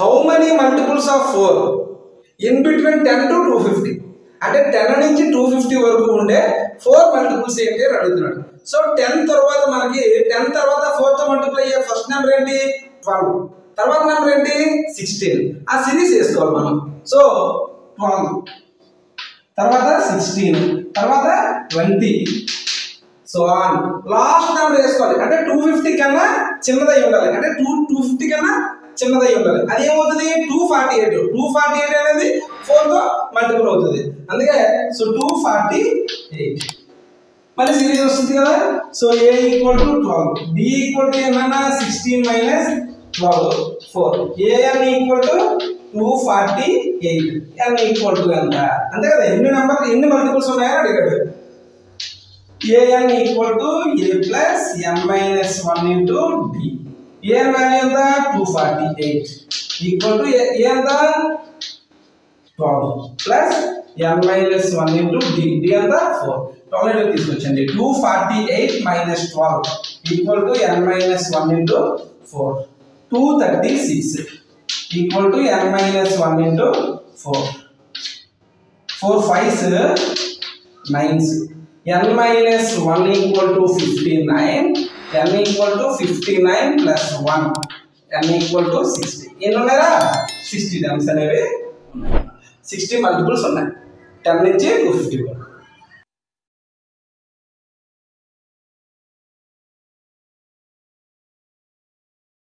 How many multiples of 4 in between 10 to 250 అంటే 10 నుంచి 250 వరకు ఉండే 4 మల్టిపుల్స్ ఏంటి అని అడుగుతున్నాడు. సో 10 తర్వాత మనకి 10 తర్వాత 4 తో మల్టిప్లై అయ్యే ఫస్ట్ నెంబర్ ఏంటి 12, తర్వాత నెంబర్ ఏంటి 16. ఆ సిరీస్ వేసుకోవాలి మనం. సో 12 తర్వాత 16 తర్వాత 20 సో ఆన్ లాస్ట్ నెంబర్ వేసుకోవాలి. అంటే 250 కన్నా చిన్నదై ఉండాలి. అంటే 250 కన్నా చిన్నదై ఉండాలి. అది ఏమవుతుంది 248. 248 అనేది 4 తో మల్టిపుల్ అవుతుంది. అందుకే సో 248 మళ్ళీ సిరీస్ వస్తుంది కదా. So a equal to 12, b equal to ఏమన్నా 16 minus 12 4, an equal to 248, n equal to ఎంత అంతే కదా. ఎన్ని మల్టిపుల్స్ ఉన్నాయని అడిగాడు. an equal to a plus m minus 1 into d. an value ఎంత 248 ఈక్వల్ టు a ఎంత 12 plus m minus 1 into d. d ఎంత 4. 12 తీసుకొచ్చండి. 248 minus 12 equal to n minus 1 into 4. 236 equal to n minus 1 into 4. 4 5s 9s. n minus 1 equal to 59, n equal to 59 plus 1, n equal to 60. ఎన్ని ఉన్నారా 60 terms అనేవి 60 multiples ఉన్నాయి 10 నుంచి 250 వరకు.